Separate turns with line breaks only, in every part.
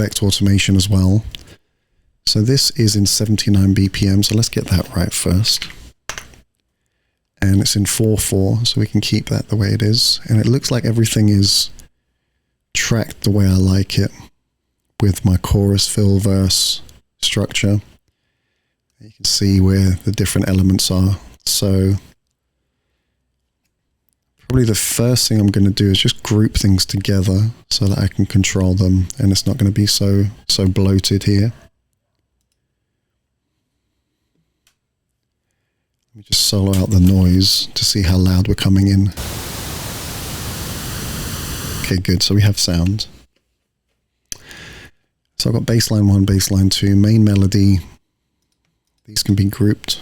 effect automation as well. So this is in 79 BPM, so let's get that right first. And it's in 4/4, so we can keep that the way it is. And it looks like everything is tracked the way I like it, with my chorus, fill, verse structure. You can see where the different elements are. So probably the first thing I'm going to do is just group things together so that I can control them, and it's not going to be so bloated here. Let me just solo out the noise to see how loud we're coming in. Okay, good. So we have sound. So I've got bassline 1, bassline 2, main melody. These can be grouped.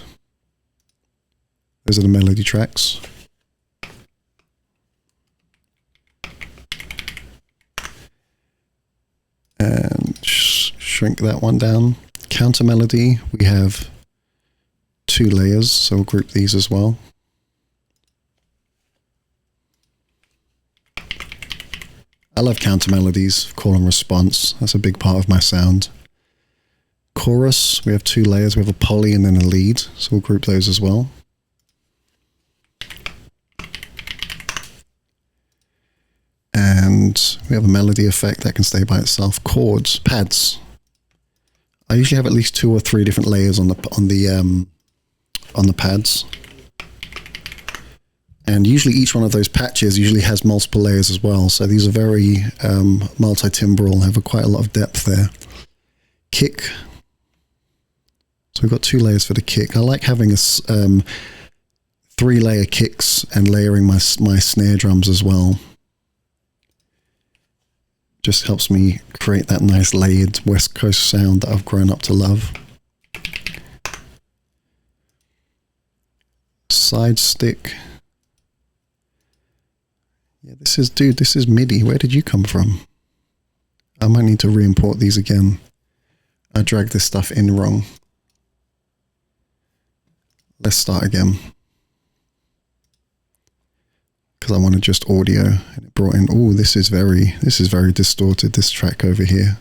Those are the melody tracks. And shrink that one down. Counter melody, we have 2 layers, so we'll group these as well. I love counter melodies, call and response. That's a big part of my sound. Chorus, we have 2 layers. We have a poly and then a lead, so we'll group those as well. And we have a melody effect that can stay by itself. Chords, pads. I usually have at least 2 or 3 different layers on the pads. And usually each one of those patches usually has multiple layers as well. So these are very multi-timbral, have quite a lot of depth there. Kick. So we've got 2 layers for the kick. I like having a 3-layer kicks and layering my snare drums as well. Just helps me create that nice layered West Coast sound that I've grown up to love. Side stick. Yeah, this is MIDI. Where did you come from? I might need to re-import these again. I dragged this stuff in wrong. Let's start again. Because I wanted just audio, and it brought in, oh, this is very distorted, this track over here.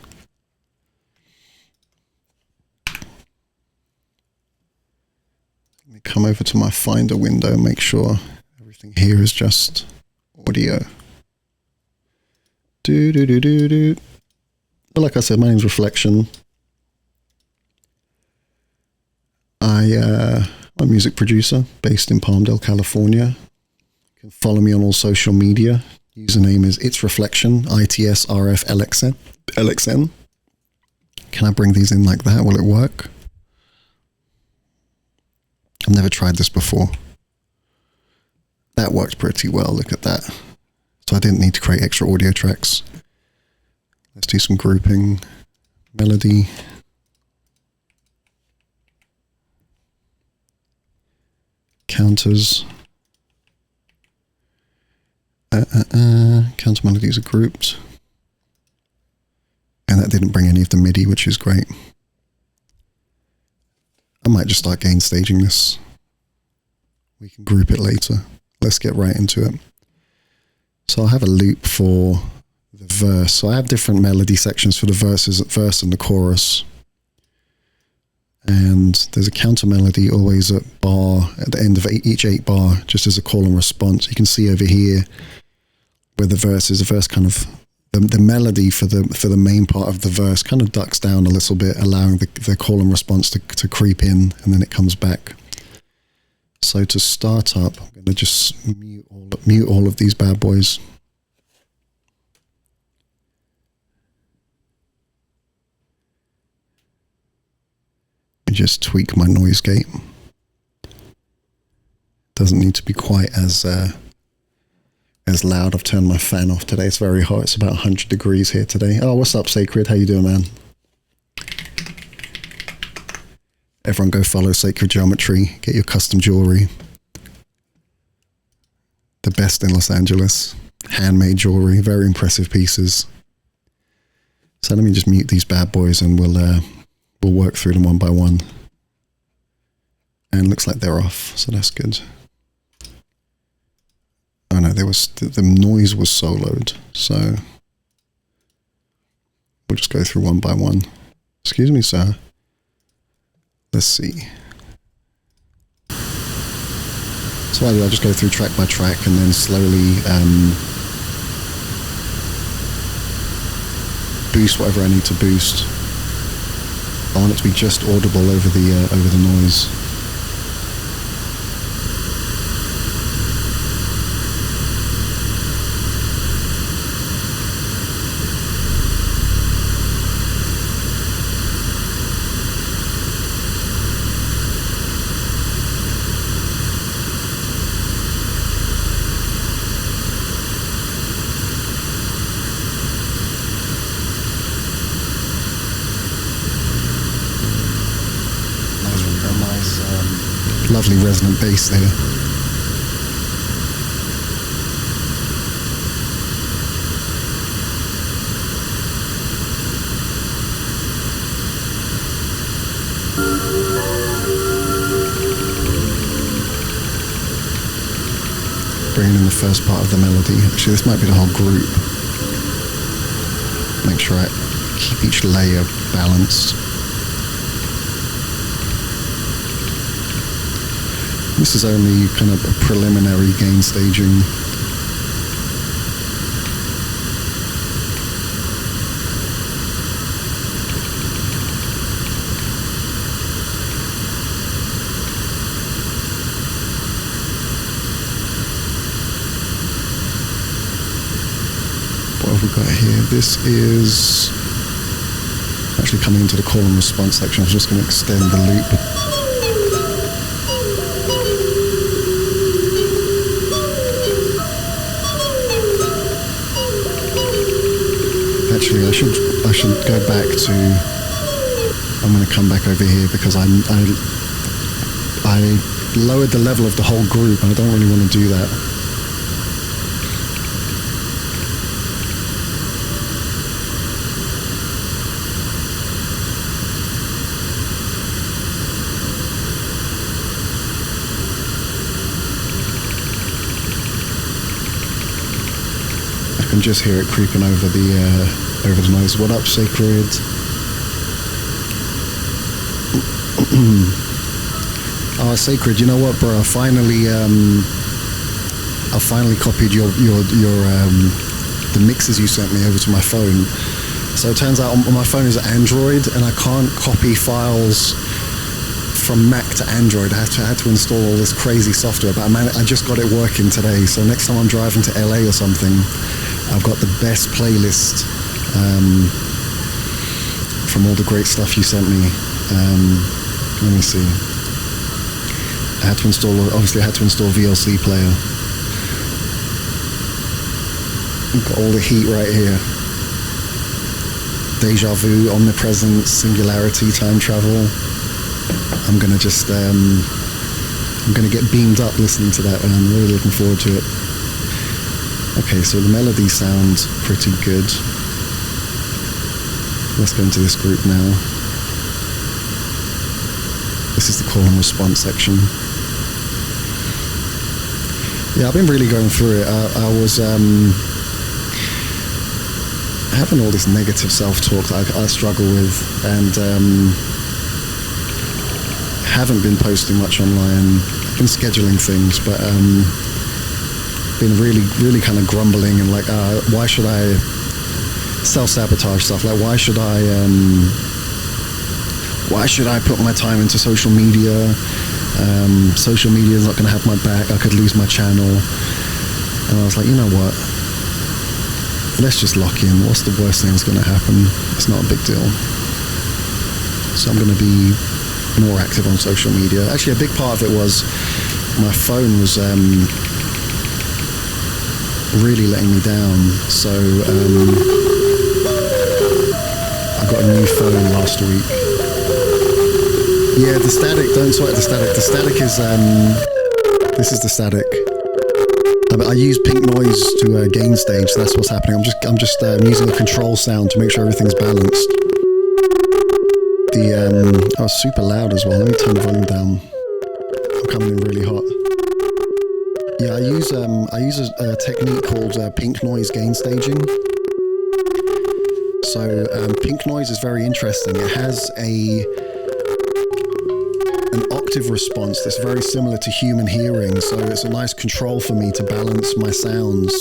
Let me come over to my Finder window and make sure everything here is just audio. But like I said, my name's Reflection. I'm a music producer based in Palmdale, California. You can follow me on all social media. Username is It's Reflection, ITSRFLXN. Can I bring these in like that? Will it work? I've never tried this before. That worked pretty well, look at that. So I didn't need to create extra audio tracks. Let's do some grouping. Melody. Counters. Counter melodies are grouped. And that didn't bring any of the MIDI, which is great. I might just start gain staging this. We can group it later. Let's get right into it. So I'll have a loop for the verse. So I have different melody sections for the verse and the chorus. And there's a counter melody always at the end of each 8 bar, just as a call and response. You can see over here where the verse is. The verse kind of, the melody for the main part of the verse kind of ducks down a little bit, allowing the call and response to creep in, and then it comes back. So to start up, I'm going to just mute all of these bad boys. And just tweak my noise gate. Doesn't need to be quite as loud. I've turned my fan off today. It's very hot. It's about 100 degrees here today. Oh, what's up, Sacred? How you doing, man? Everyone go follow Sacred Geometry. Get your custom jewelry. The best in Los Angeles. Handmade jewelry. Very impressive pieces. So let me just mute these bad boys and we'll work through them one by one. And looks like they're off, so that's good. Oh no, the noise was soloed, so We'll just go through one by one. Excuse me, sir. Let's see. So I'll just go through track by track and then slowly boost whatever I need to boost. I want it to be just audible over the noise. Lovely resonant bass there. Bringing in the first part of the melody. Actually, this might be the whole group. Make sure I keep each layer balanced. This is only kind of a preliminary gain staging. What have we got here? This is actually coming into the call and response section. I'm just going to extend the loop. Actually, I should go back to. I'm going to come back over here because I lowered the level of the whole group, and I don't really want to do that. I can just hear it creeping over the noise. What up, Sacred? Oh, Sacred, you know what, bro? I finally copied your the mixes you sent me over to my phone. So it turns out my phone is Android, and I can't copy files from Mac to Android. I had to install all this crazy software, but I just got it working today. So next time I'm driving to LA or something, I've got the best playlist from all the great stuff you sent me. Let me see. I had to install VLC player. I've got all the heat right here. Deja vu, omnipresence, singularity, time travel. I'm gonna just I'm gonna get beamed up listening to that, and I'm really looking forward to it. Okay, so the melody sounds pretty good. Let's go into this group now. This is the call and response section. Yeah, I've been really going through it. I was having all this negative self-talk that I struggle with, and haven't been posting much online. I've been scheduling things, but been really kind of grumbling and like, why should I self-sabotage stuff? Like, why should I put my time into social media? Social media is not going to have my back. I could lose my channel. And I was like, you know what? Let's just lock in. What's the worst thing that's going to happen? It's not a big deal. So I'm going to be more active on social media. Actually, a big part of it was my phone was really letting me down. So I got a new phone last week. Yeah, the static, don't sweat the static. The static is, this is the static. I use pink noise to gain stage, so that's what's happening. I'm just using a control sound to make sure everything's balanced. Oh, it's super loud as well. Let me turn the volume down. I'm coming in really hot. Yeah, I use a technique called pink noise gain staging. So pink noise is very interesting. It has an octave response that's very similar to human hearing, so it's a nice control for me to balance my sounds.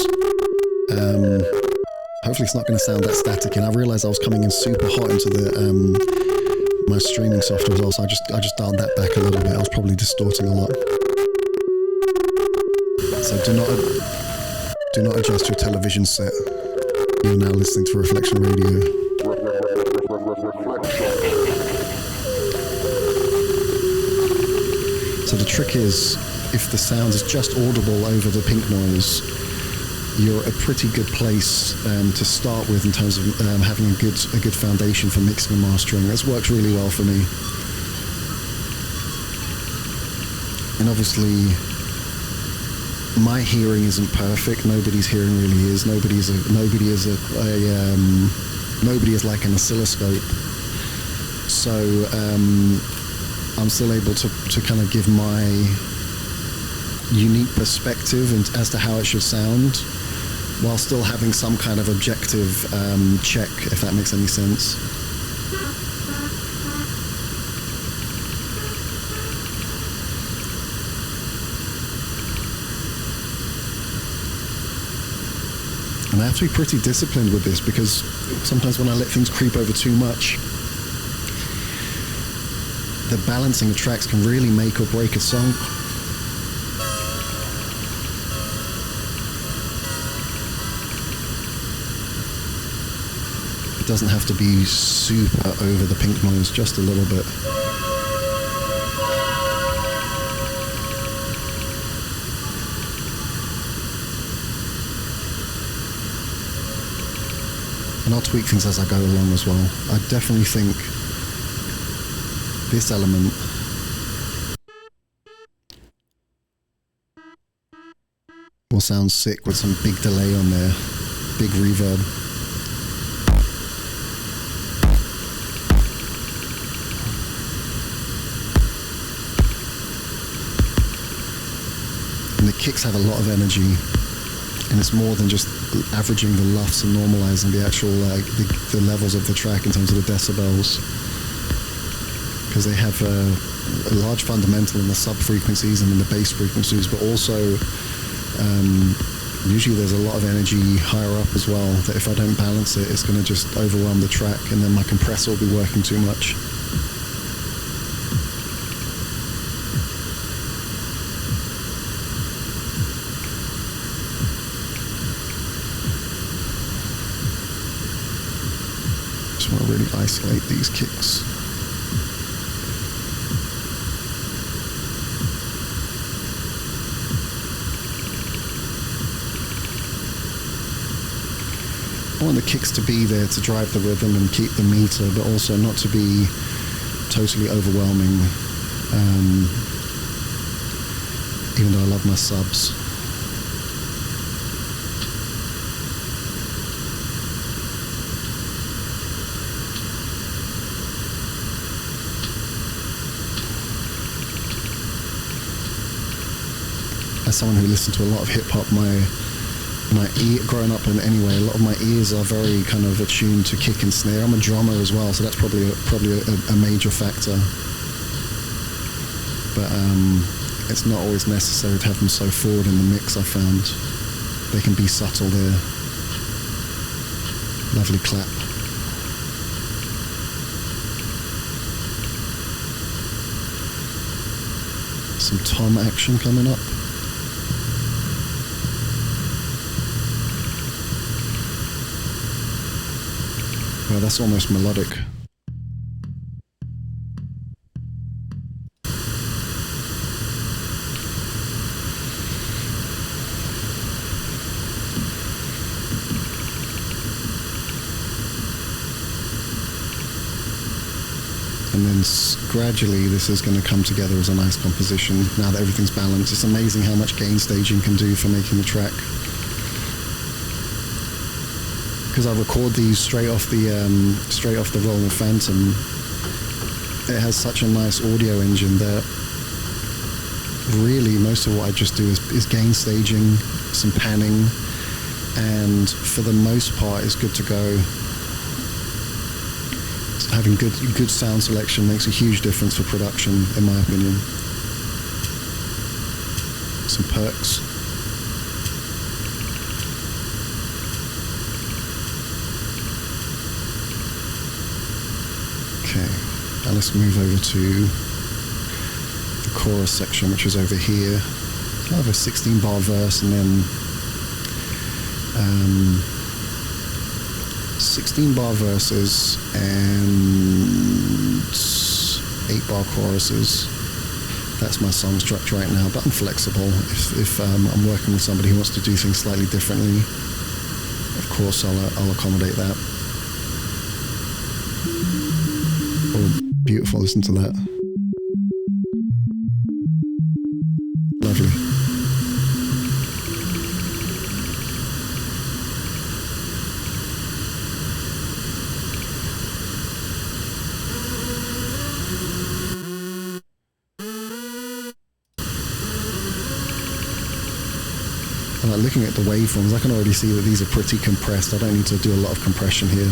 Hopefully it's not going to sound that static, and I realized I was coming in super hot into the my streaming software as well, so I just dialed that back a little bit. I was probably distorting a lot. So do not adjust your television set. You're now listening to Reflection Radio. So the trick is, if the sound is just audible over the pink noise, you're a pretty good place to start with in terms of having a good foundation for mixing and mastering. This works really well for me. And obviously, my hearing isn't perfect. Nobody's hearing really is. Nobody is like an oscilloscope. So I'm still able to kind of give my unique perspective as to how it should sound, while still having some kind of objective check, if that makes any sense. And I have to be pretty disciplined with this, because sometimes when I let things creep over too much, the balancing of tracks can really make or break a song. It doesn't have to be super over the pink noise, just a little bit. And I'll tweak things as I go along as well. I definitely think this element will sound sick with some big delay on there, big reverb. And the kicks have a lot of energy, and it's more than just averaging the LUFs and normalizing the actual the levels of the track in terms of the decibels, because they have a large fundamental in the sub frequencies and in the bass frequencies, but also usually there's a lot of energy higher up as well, that if I don't balance it, it's going to just overwhelm the track, and then my compressor will be working too much. Just want to really isolate these kicks. I want the kicks to be there to drive the rhythm and keep the meter, but also not to be totally overwhelming, even though I love my subs. As someone who listened to a lot of hip-hop, my ear, growing up in anyway, a lot of my ears are very kind of attuned to kick and snare. I'm a drummer as well, so that's probably a major factor. But it's not always necessary to have them so forward in the mix, I found. They can be subtle there. Lovely clap. Some tom action coming up. Well, that's almost melodic. And then gradually this is going to come together as a nice composition now that everything's balanced. It's amazing how much gain staging can do for making the track. Because I record these straight off the Roland Phantom, it has such a nice audio engine that really most of what I just do is gain staging, some panning, and for the most part it's good to go. having good sound selection makes a huge difference for production, in my opinion. Some perks. Okay, now let's move over to the chorus section, which is over here. I have a 16-bar verse and then 16-bar verses and 8-bar choruses. That's my song structure right now, but I'm flexible. If I'm working with somebody who wants to do things slightly differently, of course I'll accommodate that. Oh, beautiful, listen to that. Lovely. Looking at the waveforms, I can already see that these are pretty compressed. I don't need to do a lot of compression here.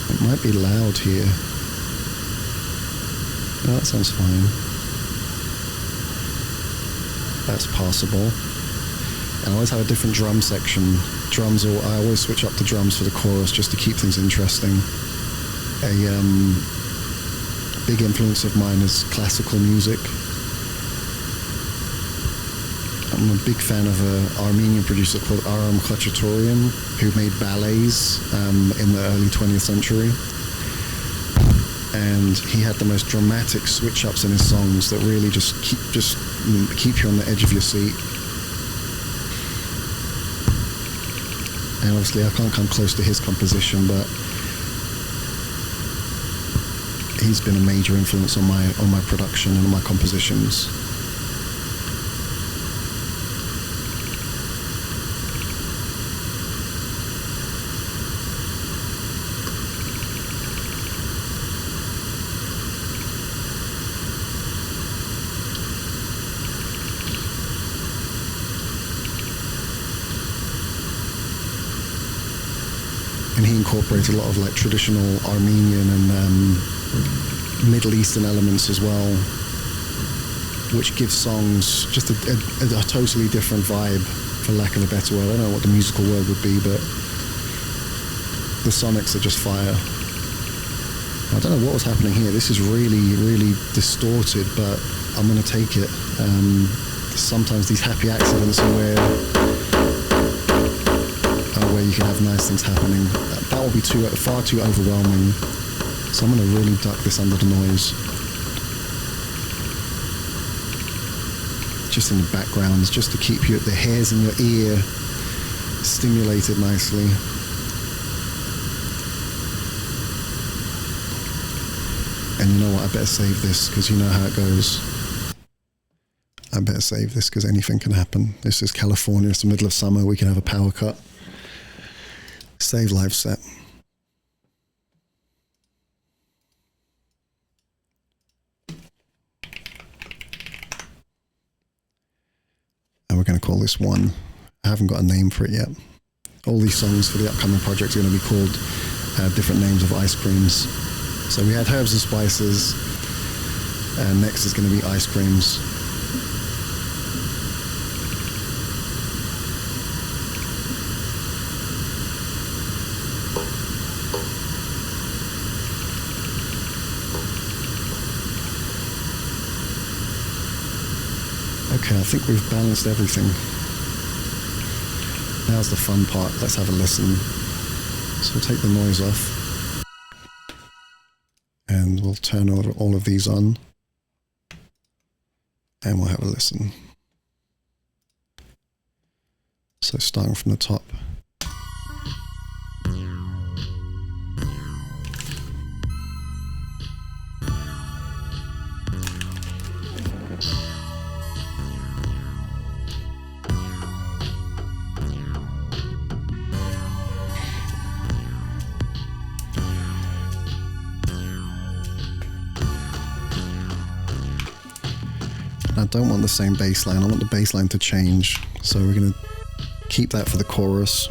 It might be loud here. No, that sounds fine. That's passable. And I always have a different drum section. I always switch up the drums for the chorus just to keep things interesting. Big influence of mine is classical music. I'm a big fan of an Armenian producer called Aram Khachaturian, who made ballets in the early 20th century. And he had the most dramatic switch-ups in his songs that really just keep you on the edge of your seat. And obviously I can't come close to his composition, but he's been a major influence on my production and on my compositions. And he incorporated a lot of like traditional Armenian and Middle Eastern elements as well, which gives songs just a totally different vibe, for lack of a better word. I don't know what the musical word would be, but the sonics are just fire. I don't know what was happening here. This is really, really distorted, but I'm going to take it. Sometimes these happy accidents are where you can have nice things happening. That will be far too overwhelming. So I'm going to really duck this under the noise. Just in the background, just to keep the hairs in your ear stimulated nicely. And you know what, I better save this because you know how it goes. I better save this because anything can happen. This is California, it's the middle of summer, we can have a power cut. Save live set. And we're going to call this one. I haven't got a name for it yet. All these songs for the upcoming project are going to be called different names of ice creams. So we had herbs and spices, and next is going to be ice creams. Okay, I think we've balanced everything. Now's the fun part. Let's have a listen. So we'll take the noise off. And we'll turn all of these on. And we'll have a listen. So starting from the top. I don't want the same bass line. I want the bass line to change. So we're going to keep that for the chorus.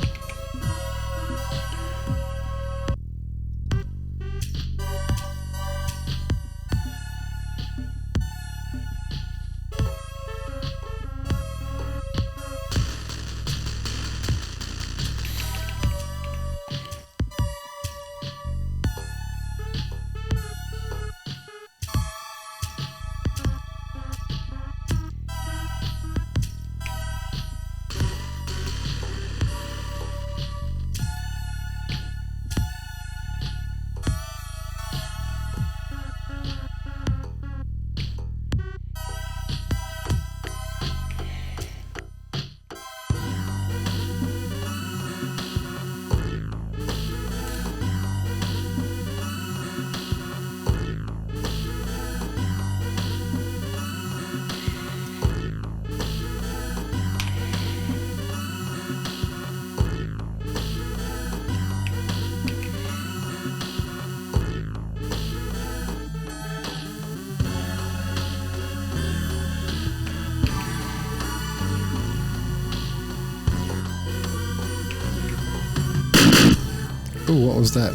Oh, what was that?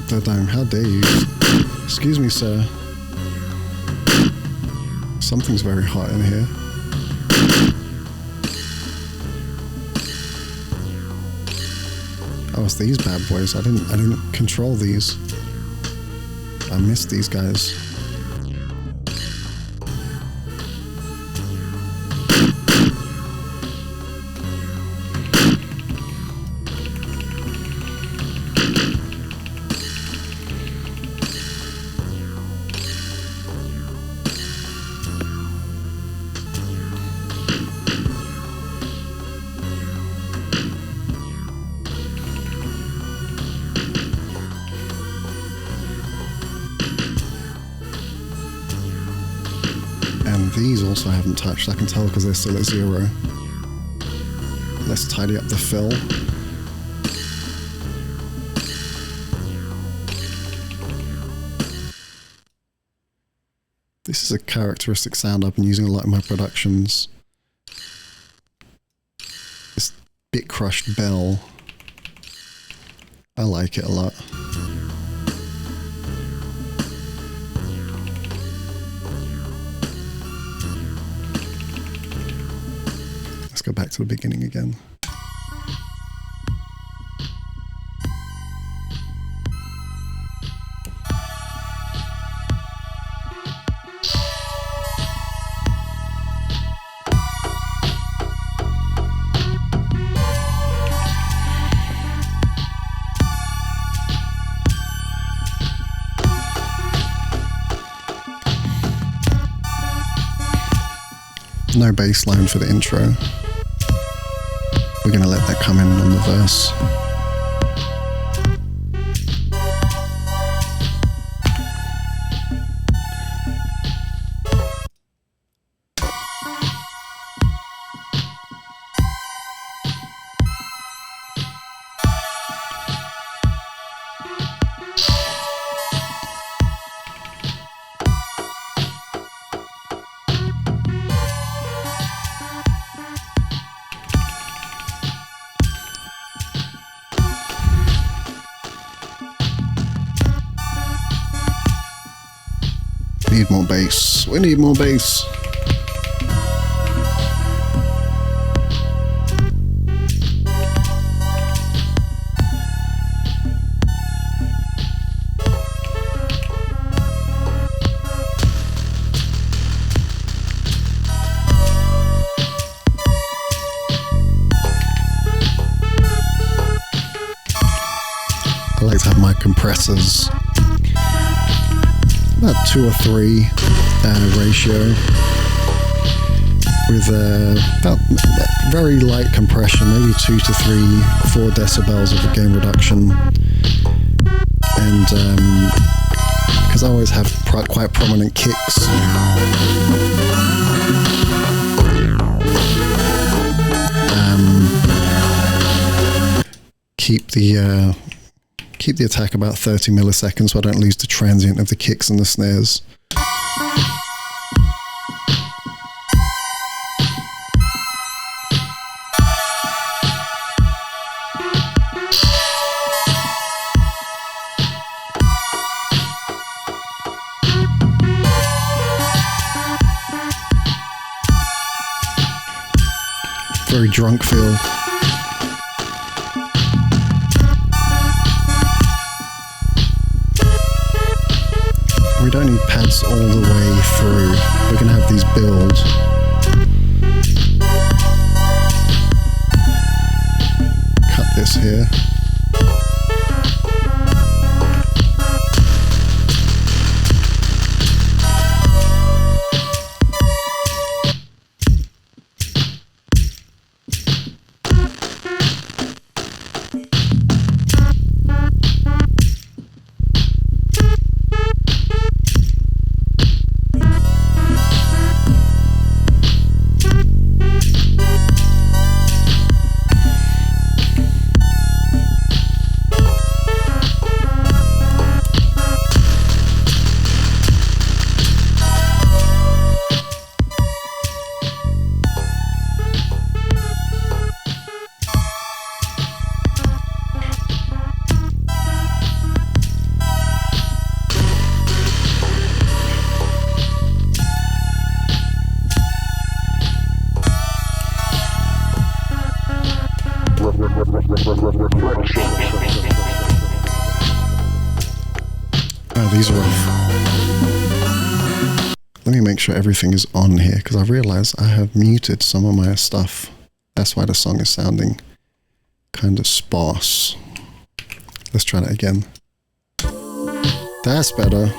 How dare you? Excuse me, sir. Something's very hot in here. Oh, it's these bad boys. I didn't control these. I missed these guys. These also I haven't touched, I can tell because they're still at 0. Let's tidy up the fill. This is a characteristic sound I've been using a lot in my productions. This bit crushed bell. I like it a lot. Go back to the beginning again. No bass line for the intro. We're going to let that come in on the verse. Need more bass. We need more bass. I like to have my compressors about 2 or 3 ratio with about very light compression, maybe 2 to 3, 4 decibels of gain reduction, and because I always have quite prominent kicks. Keep the attack about 30 milliseconds so I don't lose the transient of the kicks and the snares. very drunk feel. We don't need pads all the way through. We're going to have these builds. Cut this here. Oh, these are off. Let me make sure everything is on here, because I realize I have muted some of my stuff. That's why the song is sounding kind of sparse. Let's try that again. That's better.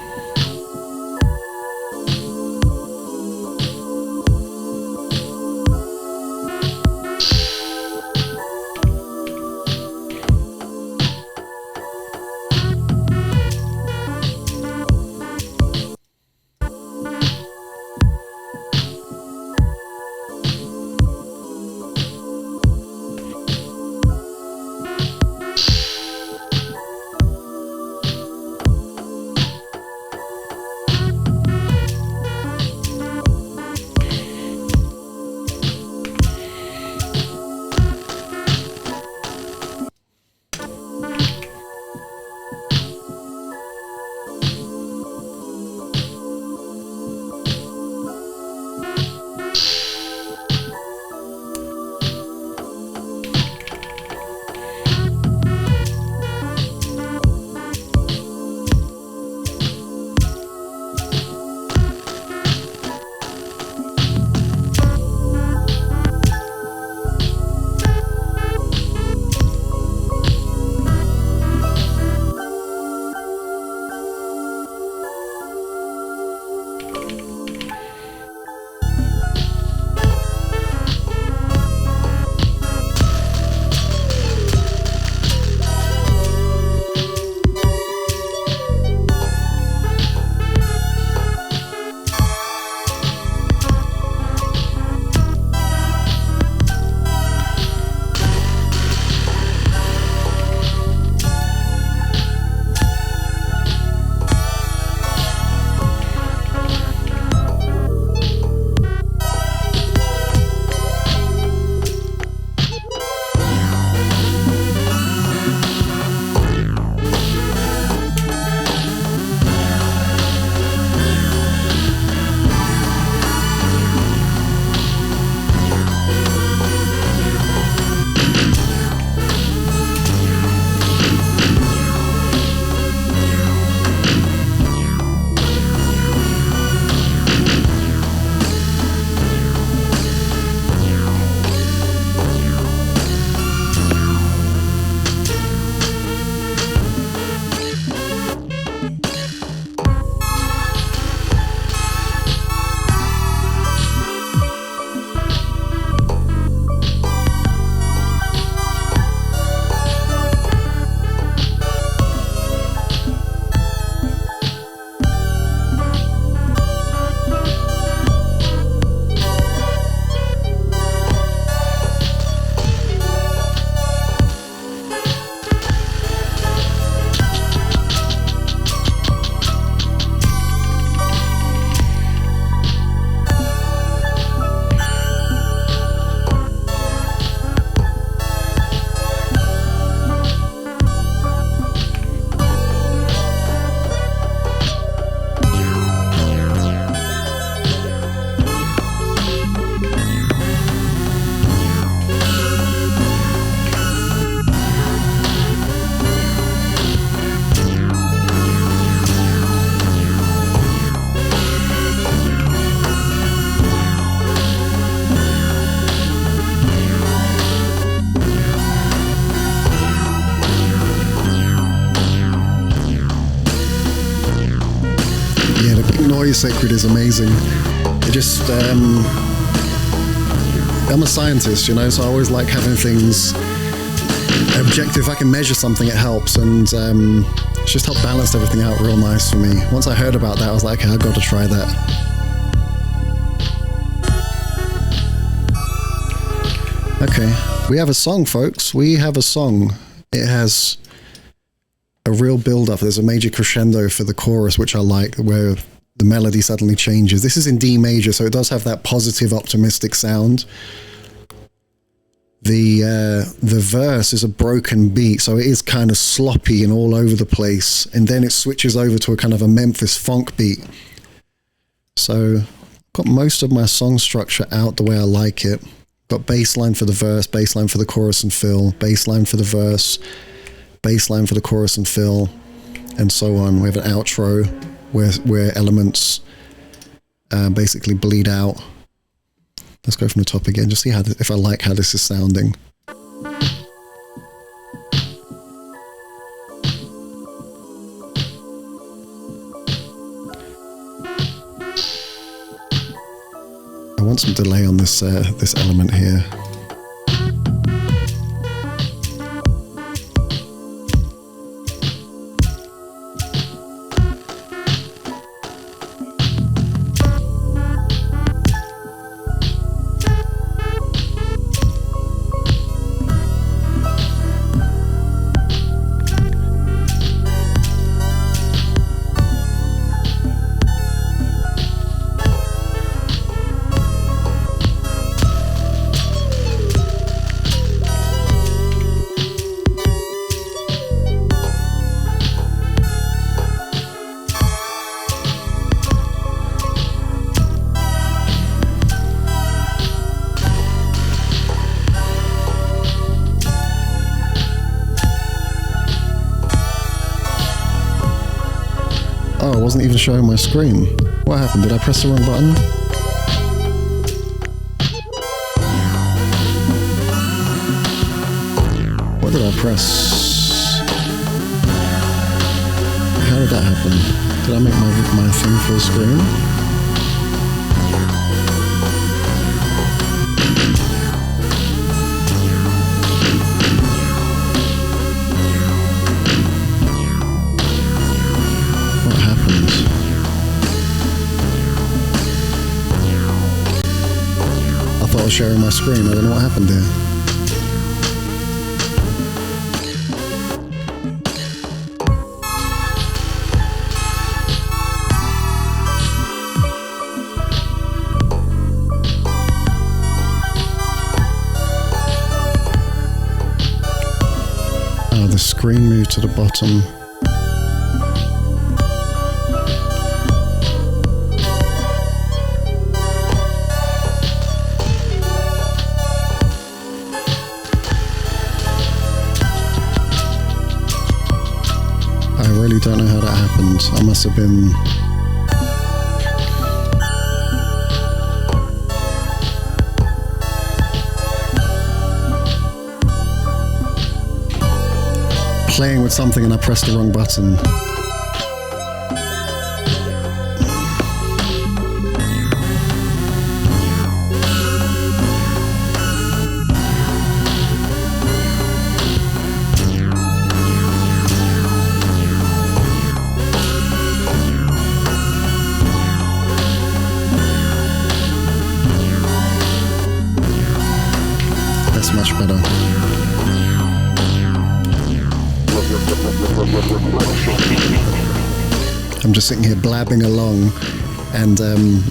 Noise Sacred is amazing. It just, I'm a scientist, you know, so I always like having things objective. If I can measure something, it helps, and it's just helped balance everything out real nice for me. Once I heard about that, I was like, okay, I've got to try that. Okay, we have a song, folks. We have a song. It has a real build-up. There's a major crescendo for the chorus, which I like, where the melody suddenly changes. This is in D major, so it does have that positive, optimistic sound. The verse is a broken beat, so it is kind of sloppy and all over the place, and then it switches over to a kind of a Memphis funk beat. So I've got most of my song structure out the way I like it. Got bass line for the verse, bass line for the chorus and fill, bass line for the verse, bass line for the chorus and fill, and so on. We have an outro where elements basically bleed out. Let's go from the top again, just see how if I like how this is sounding. I want some delay on this this element here. Oh, it wasn't even showing my screen. What happened? Did I press the wrong button? What did I press? How did that happen? Did I make my thing full screen? I was sharing my screen. I don't know what happened there. Oh, the screen moved to the bottom. I really don't know how that happened. I must have been... playing with something and I pressed the wrong button. That's much better. I'm just sitting here blabbing along and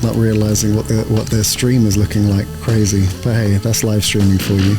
not realizing what their stream is looking like. Crazy. But hey, that's live streaming for you.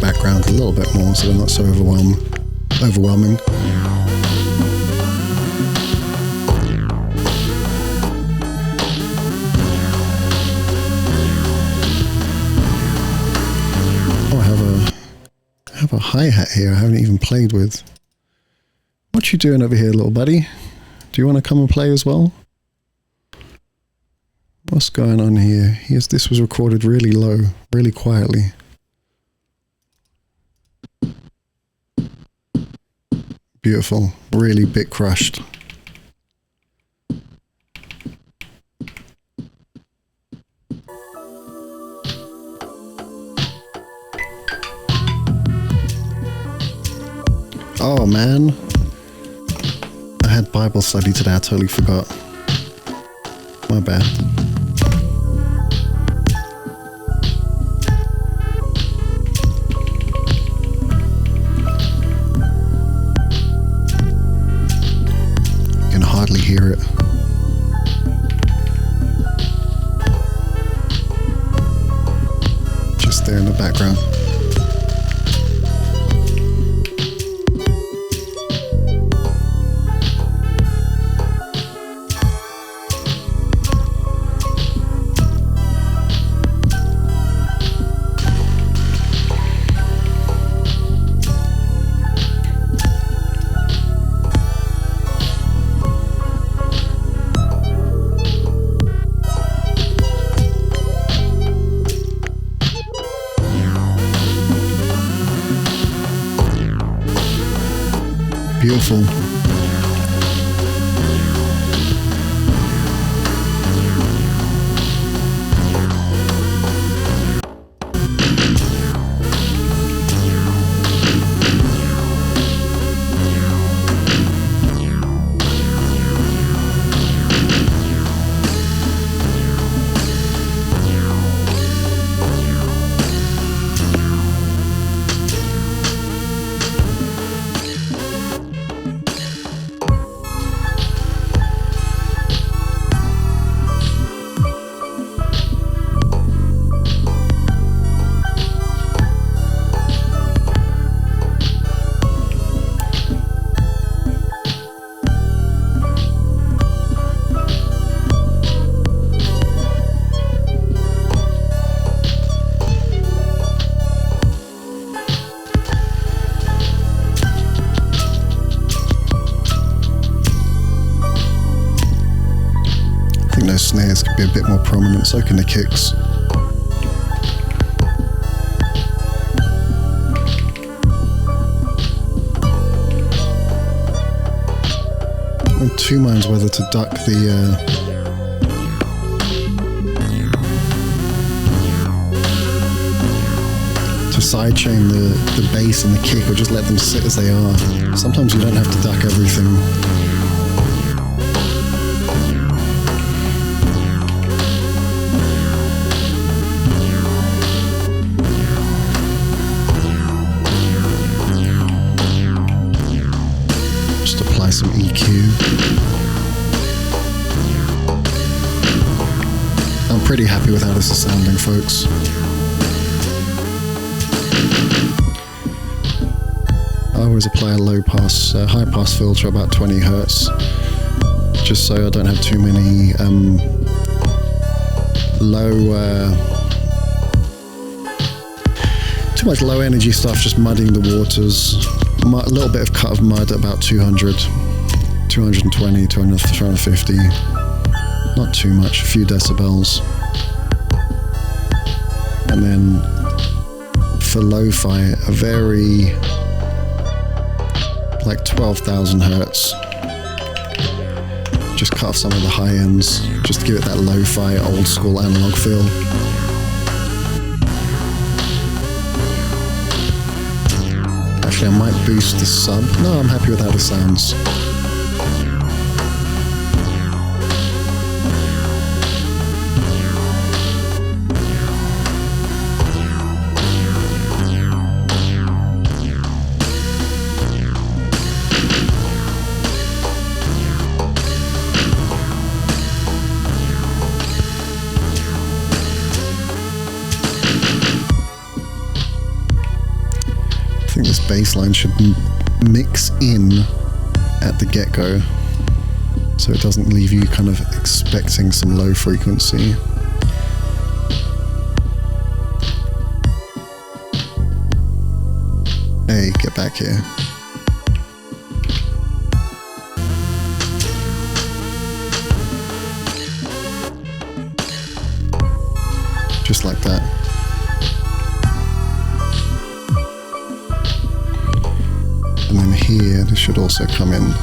background a little bit more so they're not so overwhelming. Oh, I have a hi-hat here I haven't even played with. What you doing over here, little buddy? Do you want to come and play as well? What's going on here? This was recorded really low, really quietly. Beautiful, really bit crushed. Oh man, I had Bible study today, I totally forgot. My bad. You can hardly hear it. Just there in the background. Beautiful. Those snares could be a bit more prominent, so can the kicks. I'm in two minds whether to duck to sidechain the bass and the kick, or just let them sit as they are. Sometimes you don't have to duck everything. Some EQ. I'm pretty happy with how this is sounding, folks. I always apply a high pass filter about 20 Hertz, just so I don't have too many too much low energy stuff just muddying the waters. A little bit of cut of mud at about 200, 220, 250. Not too much, a few decibels. And then for lo-fi, a very like 12,000 Hertz. Just cut off some of the high ends, just to give it that lo-fi old school analog feel. Actually, I might boost the sub. No, I'm happy with how this sounds. bass line should mix in at the get-go, so it doesn't leave you kind of expecting some low frequency. Hey, get back here. Just like that. And then here, this should also come in.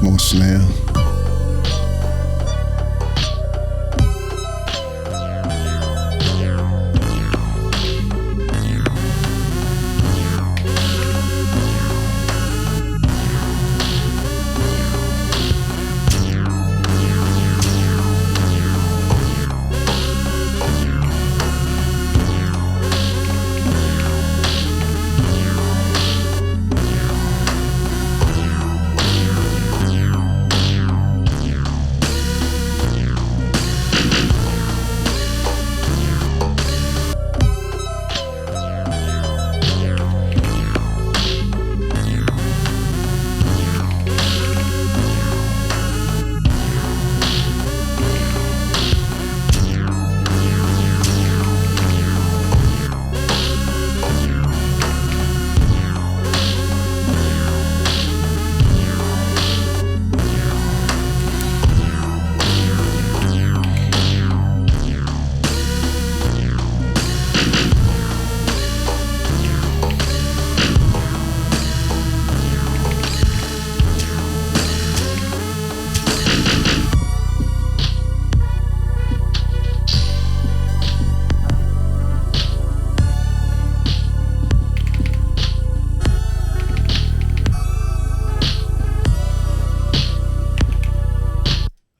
More snare.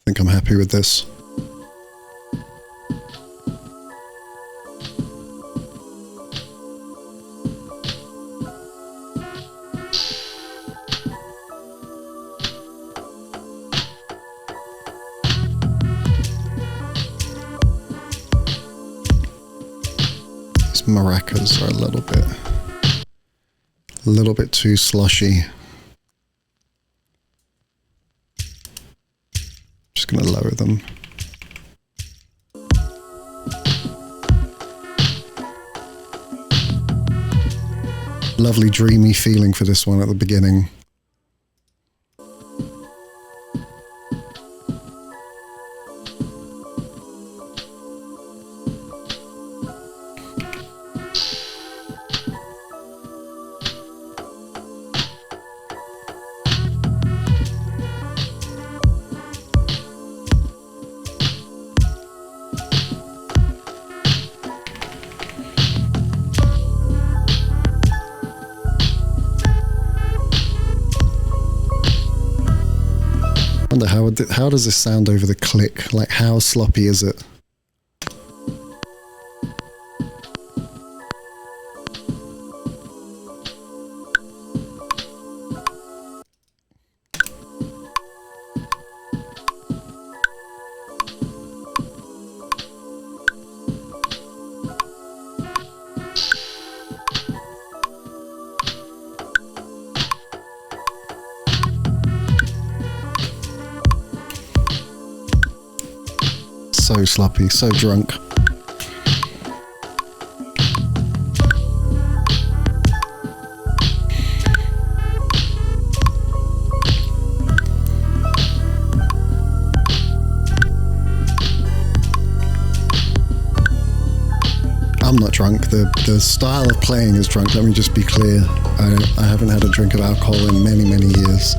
I think I'm happy with this. These maracas are a little bit too slushy. Just going to lower them. Lovely dreamy feeling for this one at the beginning. How does this sound over the click? Like, how sloppy is it? So sloppy, so drunk. I'm not drunk. The style of playing is drunk. Let me just be clear. I haven't had a drink of alcohol in many, many years.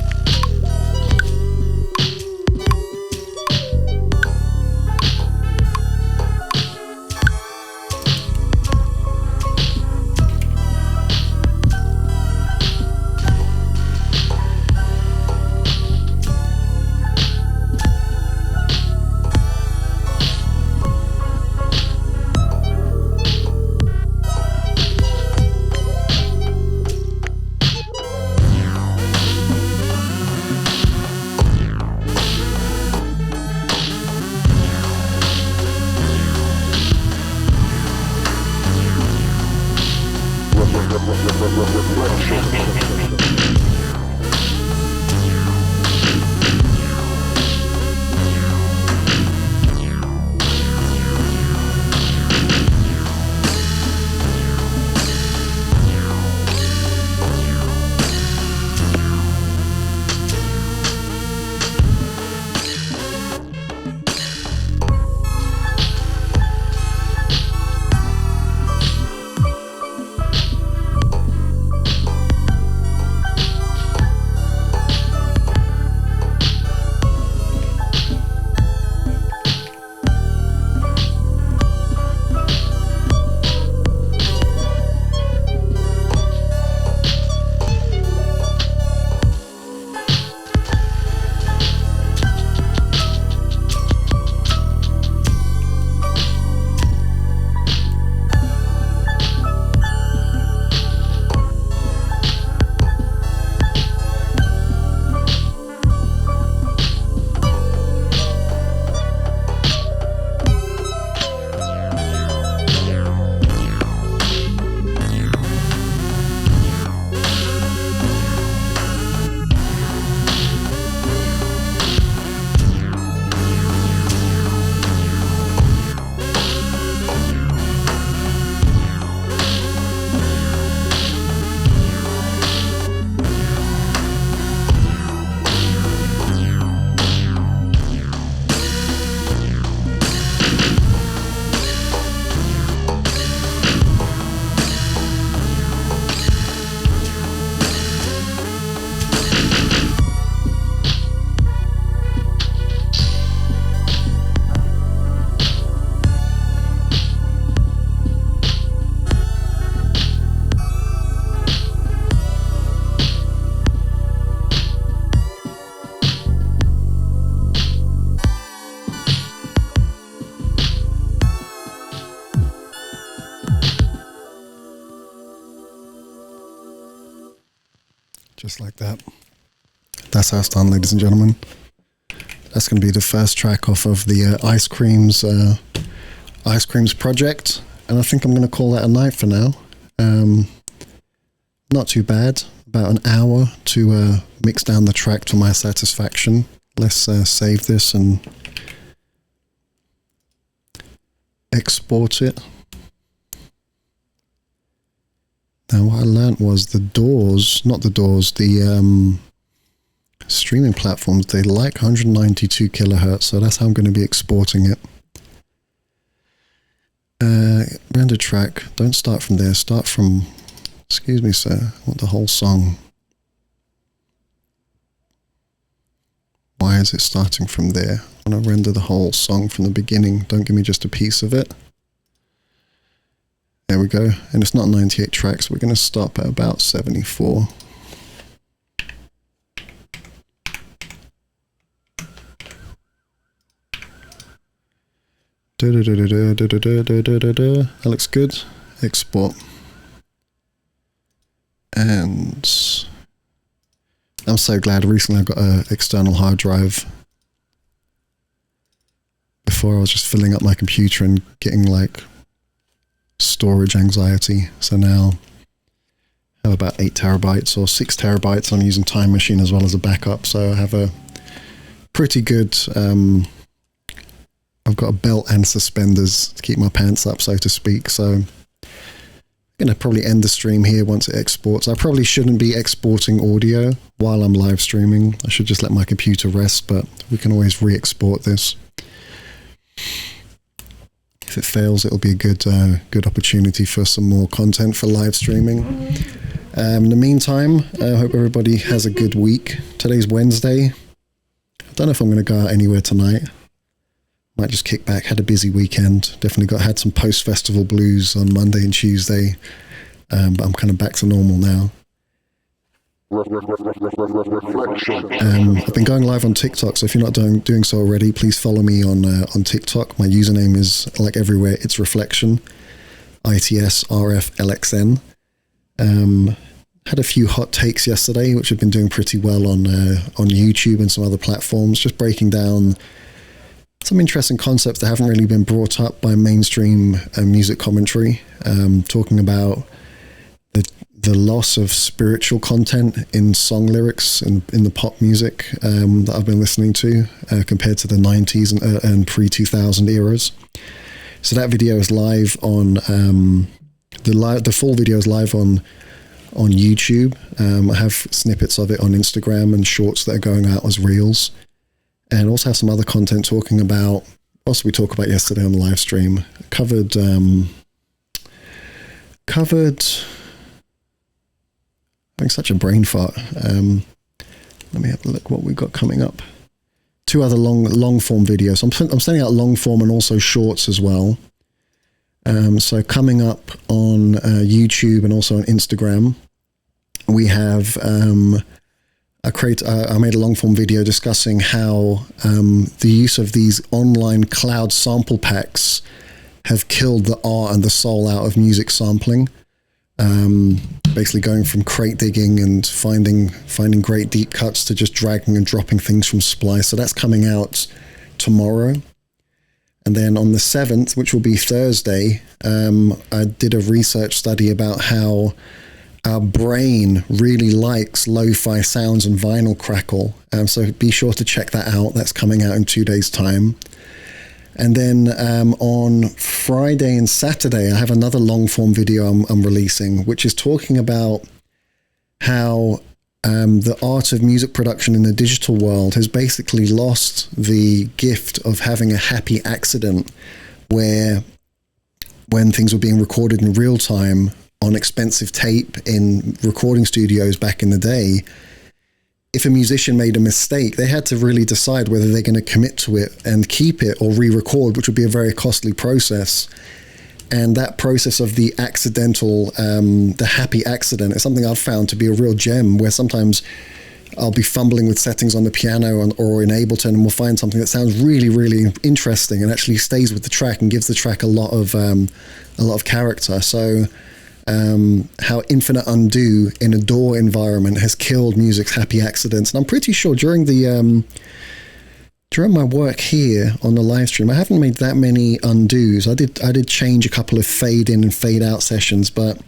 Just like that. That's how it's done, ladies and gentlemen. That's going to be the first track off of the Ice Creams project, and I think I'm going to call that a night for now. Not too bad. About an hour to mix down the track to my satisfaction. Let's save this and export it. Now what I learned was the streaming platforms, they like 192 kilohertz, so that's how I'm going to be exporting it. Render track, don't start from there, start from, excuse me sir, I want the whole song. Why is it starting from there? I want to render the whole song from the beginning, don't give me just a piece of it. There we go, and it's not 98 tracks, we're going to stop at about 74. That looks good. Export. And I'm so glad recently I got an external hard drive. Before I was just filling up my computer and getting like storage anxiety. So now I have about 8 terabytes or 6 terabytes. I'm using Time Machine as well as a backup. So I have a pretty good... I've got a belt and suspenders to keep my pants up, so to speak. So I'm going to probably end the stream here once it exports. I probably shouldn't be exporting audio while I'm live streaming. I should just let my computer rest, but we can always re-export this. If it fails, it'll be a good opportunity for some more content for live streaming. In the meantime, I hope everybody has a good week. Today's Wednesday. I don't know if I'm going to go out anywhere tonight. Might just kick back, had a busy weekend. Definitely had some post-festival blues on Monday and Tuesday. But I'm kind of back to normal now. I've been going live on TikTok, so if you're not doing so already, please follow me on TikTok. My username is, like everywhere, it's Reflection. ITSRFLXN. Had a few hot takes yesterday, which have been doing pretty well on YouTube and some other platforms, just breaking down some interesting concepts that haven't really been brought up by mainstream music commentary, talking about the loss of spiritual content in song lyrics in the pop music that I've been listening to compared to the 90s and pre-2000 eras. So that video is live on, the full video is live on YouTube. I have snippets of it on Instagram and shorts that are going out as reels. And also have some other content talking about, also we talked about yesterday on the live stream, covered, having such a brain fart. Let me have a look what we've got coming up. 2 other long form videos. I'm sending out long form and also shorts as well. So coming up on YouTube and also on Instagram, we have... I made a long form video discussing how the use of these online cloud sample packs have killed the art and the soul out of music sampling. Basically going from crate digging and finding great deep cuts to just dragging and dropping things from Splice. So that's coming out tomorrow. And then on the 7th, which will be Thursday, I did a research study about how our brain really likes lo-fi sounds and vinyl crackle. So be sure to check that out. That's coming out in 2 days' time. And then on Friday and Saturday, I have another long-form video I'm releasing, which is talking about how the art of music production in the digital world has basically lost the gift of having a happy accident where when things were being recorded in real time on expensive tape in recording studios back in the day, if a musician made a mistake, they had to really decide whether they're going to commit to it and keep it or re-record, which would be a very costly process. And that process of the accidental, the happy accident is something I've found to be a real gem, where sometimes I'll be fumbling with settings on the piano or in Ableton, and we'll find something that sounds really, really interesting and actually stays with the track and gives the track a lot of character. So how infinite undo in a DAW environment has killed music's happy accidents. And I'm pretty sure during my work here on the live stream, I haven't made that many undos. I did change a couple of fade in and fade out sessions, but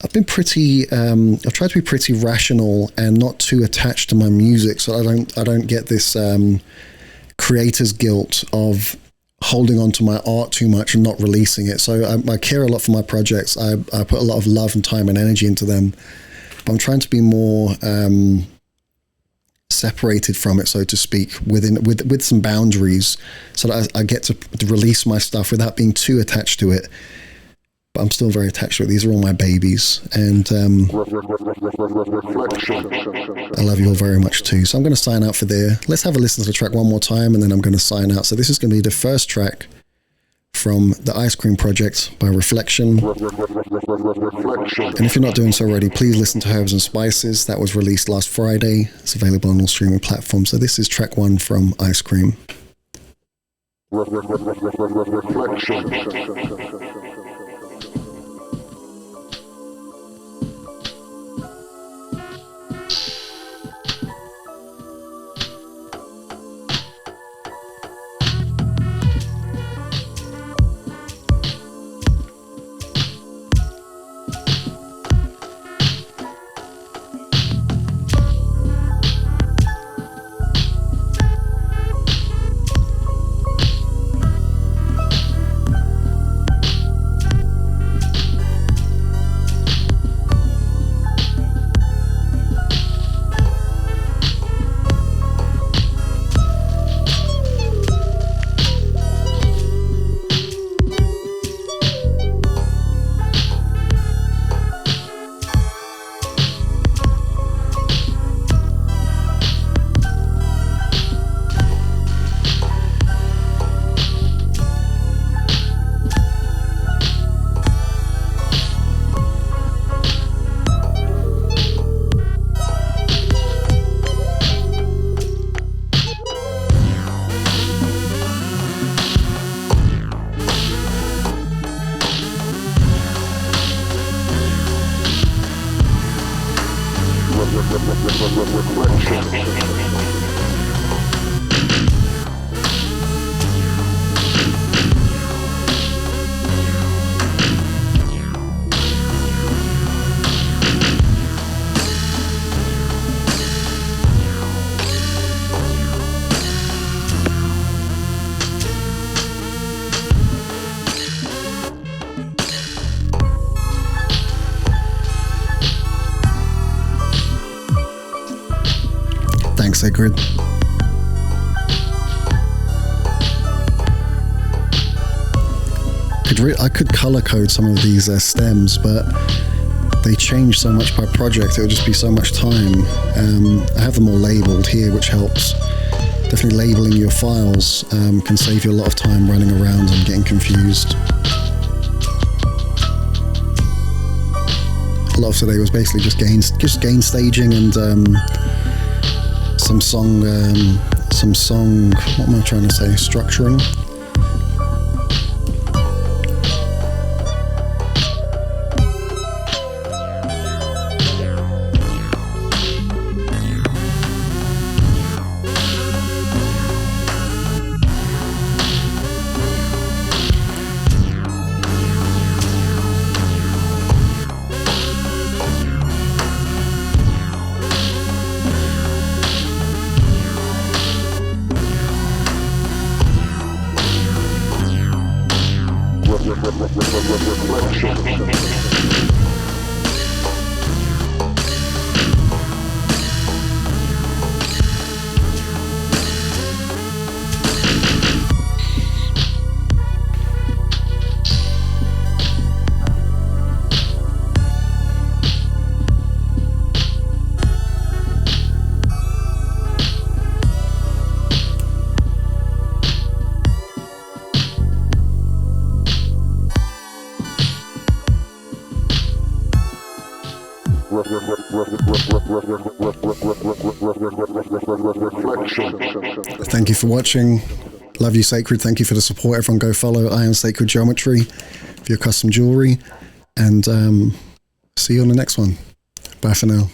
I've been I've tried to be pretty rational and not too attached to my music, so I don't get this creator's guilt of holding on to my art too much and not releasing it. So I care a lot for my projects. I put a lot of love and time and energy into them, but I'm trying to be more separated from it, so to speak, with some boundaries, so that I get to release my stuff without being too attached to it. But I'm still very attached to it. These are all my babies, and I love you all very much too. So I'm going to sign out for there. Let's have a listen to the track one more time, and then I'm going to sign out. So this is going to be the first track from the Ice Cream Project by Reflection. And if you're not doing so already, please listen to Herbs and Spices. That was released last Friday. It's available on all streaming platforms. So this is track one from Ice Cream. Sacred. I could color code some of these stems, but they change so much per project. It would just be so much time. I have them all labeled here, which helps. Definitely labeling your files can save you a lot of time running around and getting confused. A lot of today was basically just gain staging and some song, what am I trying to say, structuring. Thank you for watching. Love you, Sacred. Thank you for the support. Everyone go follow I Am Sacred Geometry for your custom jewelry. And see you on the next one. Bye for now.